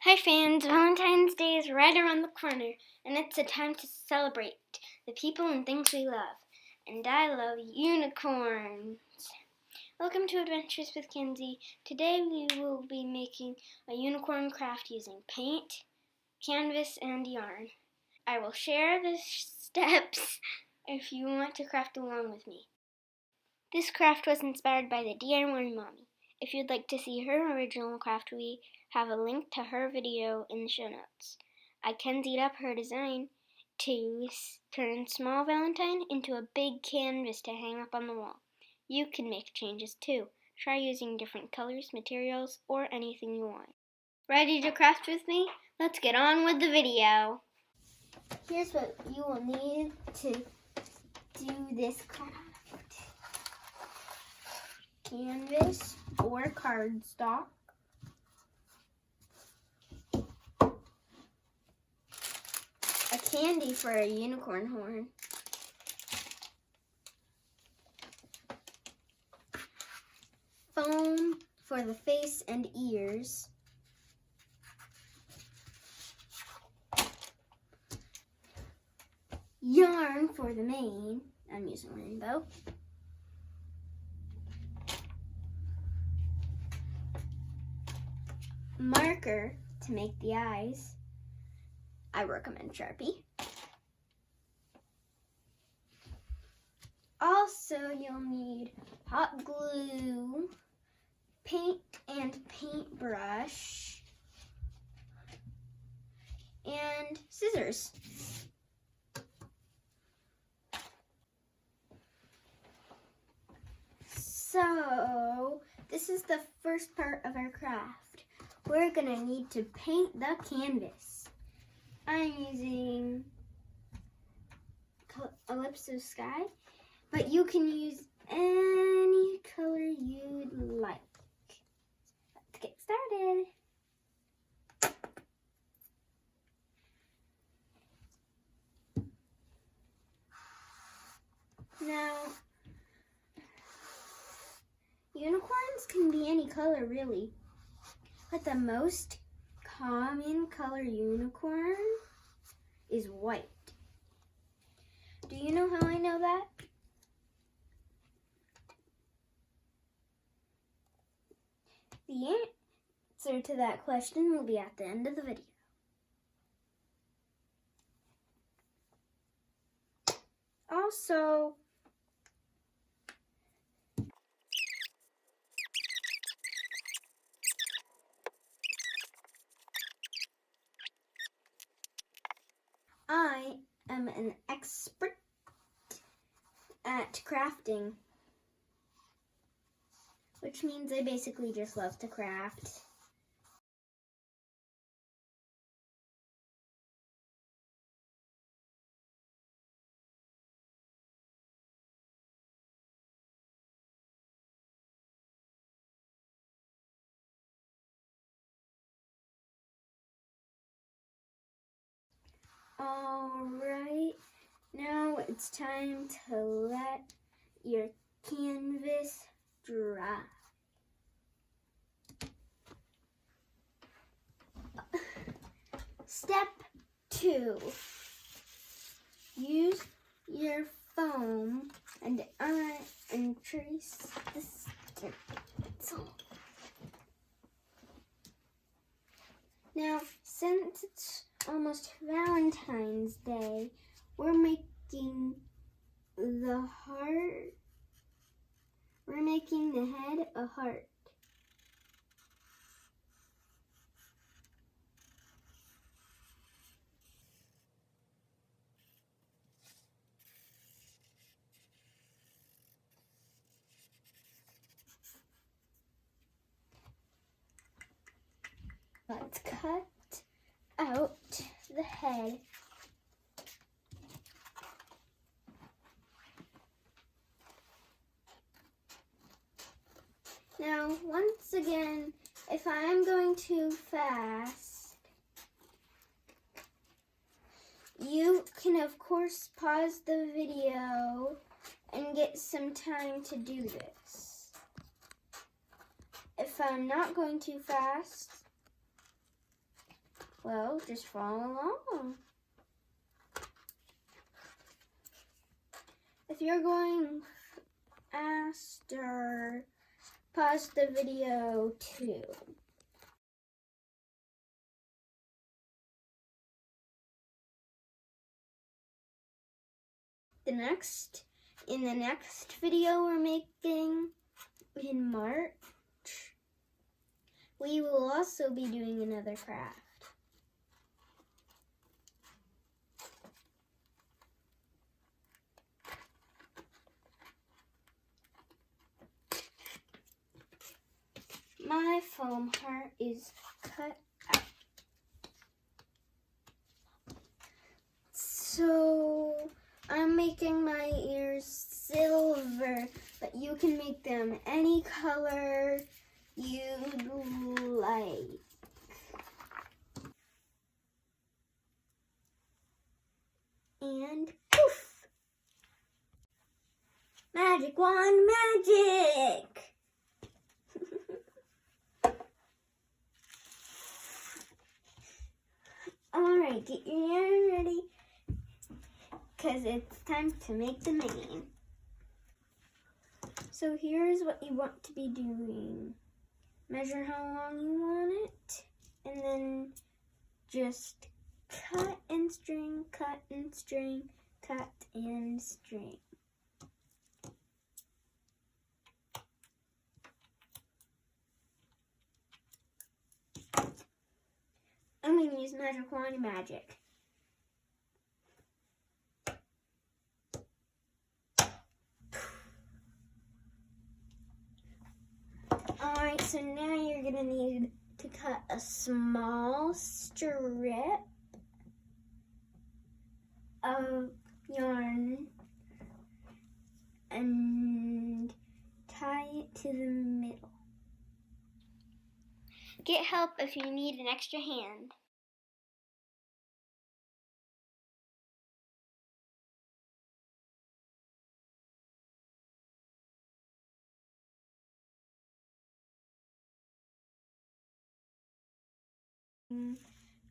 Hi fans, Valentine's Day is right around the corner, and it's a time to celebrate the people and things we love. And I love unicorns. Welcome to Adventures with Kenzie. Today we will be making a unicorn craft using paint, canvas, and yarn. I will share the steps if you want to craft along with me. This craft was inspired by the DIY Mommy. If you'd like to see her original craft, we have a link to her video in the show notes. I Kenzied up her design to turn small Valentine into a big canvas to hang up on the wall. You can make changes too. Try using different colors, materials, or anything you want. Ready to craft with me? Let's get on with the video. Here's what you will need to do this craft. Canvas or cardstock, a candy for a unicorn horn, foam for the face and ears, yarn for the mane, I'm using rainbow, marker to make the eyes, I recommend Sharpie. Also, you'll need hot glue, paint and paintbrush, and scissors. So, this is the first part of our craft. We're gonna need to paint the canvas. I'm using Ellipso Sky, but you can use any color you'd like. Let's get started. Now, unicorns can be any color really, but the most common color unicorn is white. Do you know how I know that? The answer to that question will be at the end of the video. Also, I am an expert at crafting, which means I basically just love to craft. Alright, now it's time to let your canvas dry. Step 2. Use your foam and trace the stencil. Now, since it's almost Valentine's Day, we're making the heart. We're making the head a heart. Let's cut out the head. Now, once again, if I'm going too fast, you can of course pause the video and get some time to do this. If I'm not going too fast, Well, just follow along. If you're going faster, pause the video too. In the next video we're making in March, we will also be doing another craft. My foam heart is cut out. So I'm making my ears silver, but you can make them any color you'd like. And poof! Magic wand magic! Alright, get your yarn ready, because it's time to make the mane. So here's what you want to be doing. Measure how long you want it, and then just cut and string, cut and string, cut and string. I'm going to use Magic Wand Magic. Alright, so now you're going to need to cut a small strip of yarn and tie it to the middle. Get help if you need an extra hand.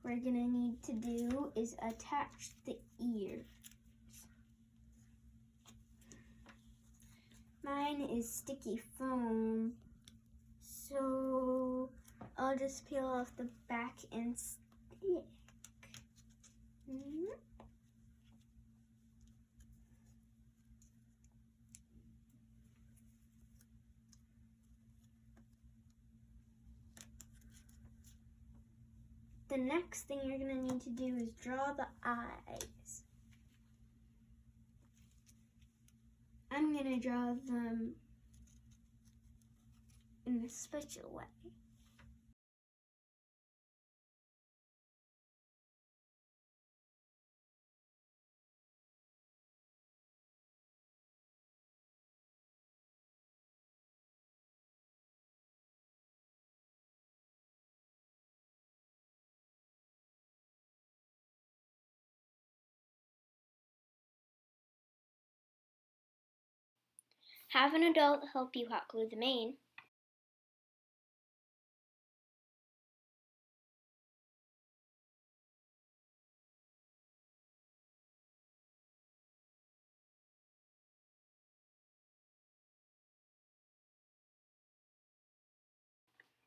We're gonna need to do is attach the ears. Mine is sticky foam, so I'll just peel off the back and stick. The next thing you're going to need to do is draw the eyes. I'm going to draw them in a special way. Have an adult help you hot glue the mane.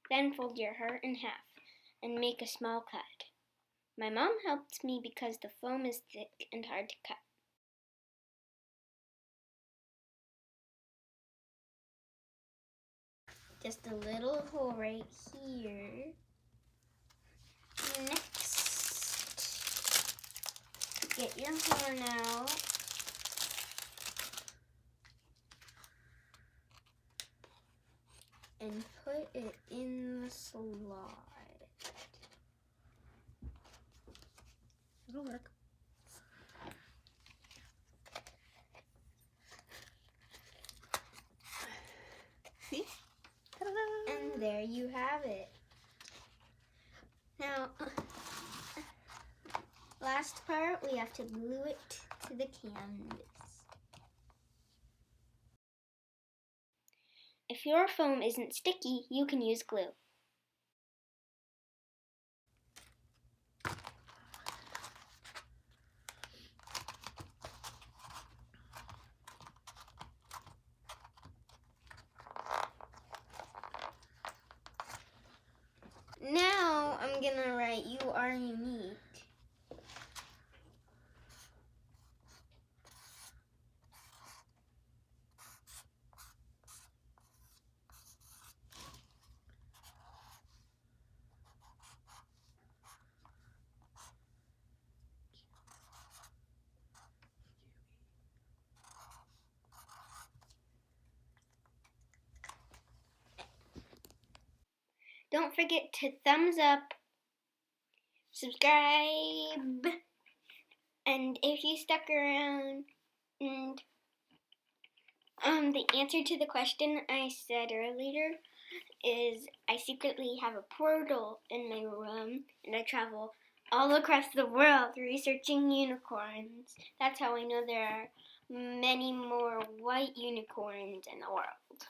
Then fold your heart in half and make a small cut. My mom helped me because the foam is thick and hard to cut. Just a little hole right here. Next, get your horn out. And put it in the slide. It'll work. See? Ta-da! And there you have it. Now, last part, we have to glue it to the canvas. If your foam isn't sticky, you can use glue. Now I'm gonna write "You are unique." Don't forget to thumbs up, subscribe, and if you stuck around, and the answer to the question I said earlier is I secretly have a portal in my room, and I travel all across the world researching unicorns. That's how I know there are many more white unicorns in the world.